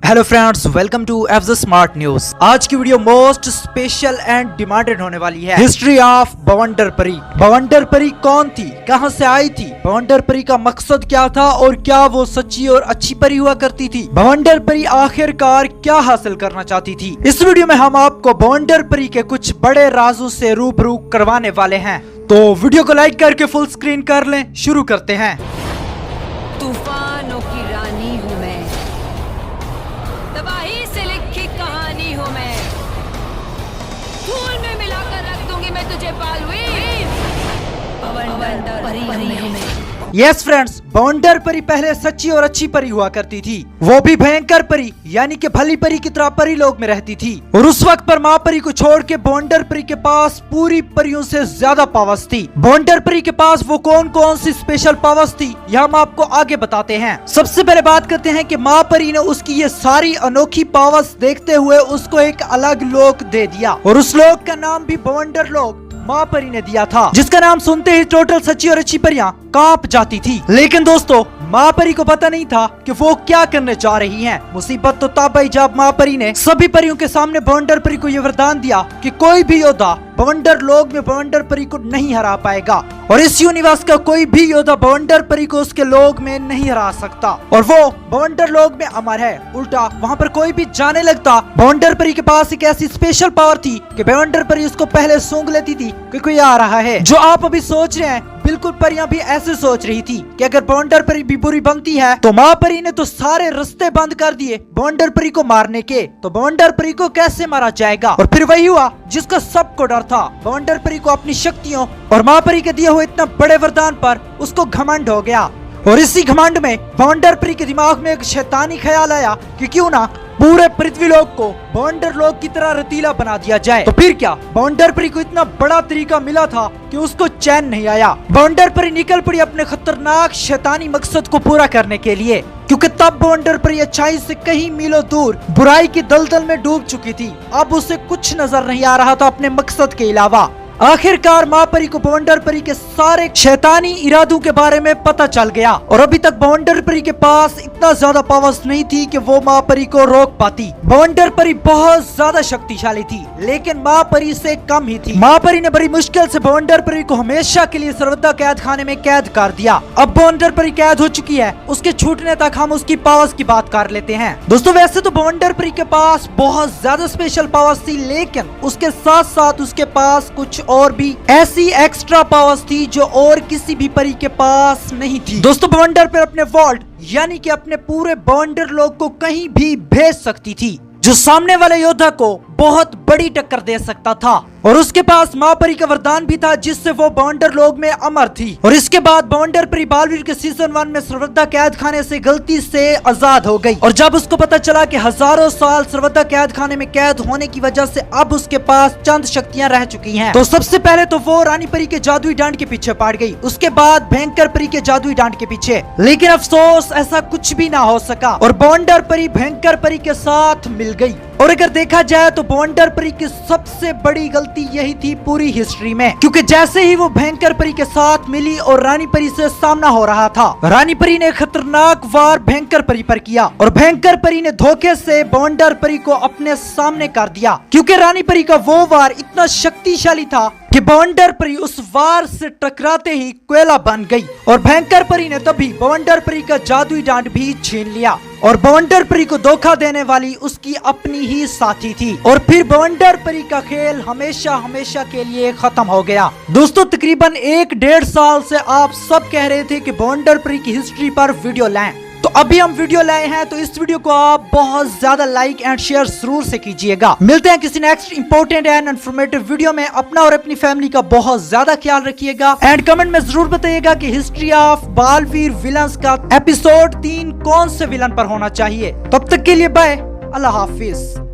Hello friends, welcome to FJ smart news. आज की video most special and demanded होने वाली है। हिस्ट्री ऑफ बवंडर परी। बवंडर परी कौन थी, कहां से आई थी, बवंडर परी का मकसद क्या था और क्या वो सच्ची और अच्छी परी हुआ करती थी, बवंडर परी आखिरकार क्या हासिल करना चाहती थी। इस वीडियो में हम आपको बवंडर परी के कुछ बड़े राजों से रूबरू करवाने वाले हैं, तो वीडियो को लाइक करके फुल स्क्रीन कर लें। शुरू करते हैं। तूफानों की रानी हूँ मैं, तबाही से लिखी कहानी हूँ मैं, फूल में मिलाकर रख दूंगी मैं तुझे पालवी, बवंडर परी हूँ मैं। यस फ्रेंड्स, बवंडर परी पहले सच्ची और अच्छी परी हुआ करती थी, वो भी भयंकर परी यानी कि भली परी की तरह परी लोग में रहती थी। और उस वक्त पर माँ परी को छोड़ के बवंडर परी के पास पूरी परियों से ज्यादा पावर्स थी। बवंडर परी के पास वो कौन कौन सी स्पेशल पावर्स थी, यह हम आपको आगे बताते हैं। सबसे पहले बात करते हैं कि माँ परी ने उसकी ये सारी अनोखी पावर्स देखते हुए उसको एक अलग लोक दे दिया, और उस लोक का नाम भी बवंडर लोक माँ परी ने दिया था, जिसका नाम सुनते ही टोटल सच्ची और अच्छी परियां कांप जाती थी। लेकिन दोस्तों, माँ परी को पता नहीं था कि वो क्या करने जा रही हैं। मुसीबत तो तब आई जब माँ परी ने सभी परियों के सामने बवंडर परी को ये वरदान दिया कि कोई भी योद्धा बवंडर लोक में बवंडर परी को नहीं हरा पाएगा, और इस यूनिवर्स का कोई भी योद्धा बवंडर परी को उसके लोक में नहीं हरा सकता, और वो बवंडर लोक में अमर है। उल्टा वहाँ पर कोई भी जाने लगता। बवंडर परी के पास एक ऐसी स्पेशल पावर थी कि बवंडर परी उसको पहले सूंघ लेती थी कि कोई आ रहा है। जो आप अभी सोच रहे हैं, बिल्कुल परियां भी ऐसे सोच रही थी कि अगर बवंडर परी भी बुरी बनती है तो माँ परी ने तो सारे रास्ते बंद कर दिए बवंडर परी को मारने के, तो बवंडर परी को कैसे मारा जाएगा। और फिर वही हुआ जिसका सबको डर था। बवंडर परी को अपनी शक्तियों और माँ परी के दिए हुए इतना बड़े वरदान पर उसको घमंड हो गया, और इसी घमंड में बवंडर परी के दिमाग में एक शैतानी ख्याल आया कि क्यों ना पूरे पृथ्वी लोक को बवंडर लोक की तरह रतीला बना दिया जाए। तो फिर क्या, बवंडर परी को इतना बड़ा तरीका मिला था कि उसको चैन नहीं आया। बवंडर परी निकल पड़ी अपने खतरनाक शैतानी मकसद को पूरा करने के लिए, क्योंकि तब बवंडर परी अच्छाई से कहीं मीलों दूर बुराई की दलदल में डूब चुकी थी। अब उसे कुछ नजर नहीं आ रहा था अपने मकसद के अलावा। आखिरकार माँ परी को बवंडर परी के सारे शैतानी इरादों के बारे में पता चल गया, और अभी तक बवंडर परी के पास इतना ज्यादा पावर्स नहीं थी कि वो माँ परी को रोक पाती। बवंडर परी बहुत ज्यादा शक्तिशाली थी, लेकिन माँ परी से कम ही थी। माँ परी ने बड़ी मुश्किल से बवंडर परी को हमेशा के लिए सर्वदा कैद खाने में कैद कर दिया। अब बवंडर परी कैद हो चुकी है, उसके छूटने तक हम उसकी पावर्स की बात कर लेते हैं। दोस्तों, वैसे तो बवंडर परी के पास बहुत ज्यादा स्पेशल पावर्स थी, लेकिन उसके साथ साथ उसके पास कुछ और भी ऐसी एक्स्ट्रा पावर्स थी जो और किसी भी परी के पास नहीं थी। दोस्तों, बवंडर पर अपने वॉल्ट यानी कि अपने पूरे बवंडर लोक को कहीं भी भेज सकती थी, जो सामने वाले योद्धा को बहुत बड़ी टक्कर दे सकता था। और उसके पास माँ परी का वरदान भी था, जिससे वो बवंडर लोक में अमर थी। और इसके बाद बवंडर परी बालवीर के सीजन 1 में सर्वदा कैद खाने से गलती से आजाद हो गई, और जब उसको पता चला कि हजारों साल सर्वदा कैद खाने में कैद होने की वजह से अब उसके पास चंद शक्तियां रह चुकी हैं, तो सबसे पहले तो वो रानी परी के जादुई डांड के पीछे पड़ गई, उसके बाद भयंकर परी के जादुई डांड के पीछे। लेकिन अफसोस, ऐसा कुछ भी ना हो सका, और बवंडर परी भयंकर परी के साथ मिल गई। और अगर देखा जाए तो बवंडर परी की सबसे बड़ी गलती यही थी पूरी हिस्ट्री में, क्योंकि जैसे ही वो भयंकर परी के साथ मिली और रानी परी से सामना हो रहा था, रानी परी ने खतरनाक वार भयंकर परी पर किया, और भयंकर परी ने धोखे से बवंडर परी को अपने सामने कर दिया, क्योंकि रानी परी का वो वार इतना शक्तिशाली था कि बवंडर परी उस वार से टकराते ही कोयला बन गई, और भयंकर परी ने तभी बवंडर परी का जादुई डांड भी छीन लिया, और बवंडर परी को धोखा देने वाली उसकी अपनी ही साथी थी, और फिर बवंडर परी का खेल हमेशा हमेशा के लिए खत्म हो गया। दोस्तों, तकरीबन 1-1.5 साल से आप सब कह रहे थे कि बवंडर परी की हिस्ट्री पर वीडियो लाएं, तो अभी हम वीडियो लाए हैं, तो इस वीडियो को आप बहुत ज्यादा लाइक एंड शेयर जरूर से कीजिएगा। मिलते हैं किसी next important and informative video में। अपना और अपनी फैमिली का बहुत ज्यादा ख्याल रखिएगा, एंड कमेंट में जरूर बताइएगा कि हिस्ट्री ऑफ बालवीर विलन्स का एपिसोड 3 कौन से विलन पर होना चाहिए। तब तक के लिए बाय, अल्लाह हाफिज।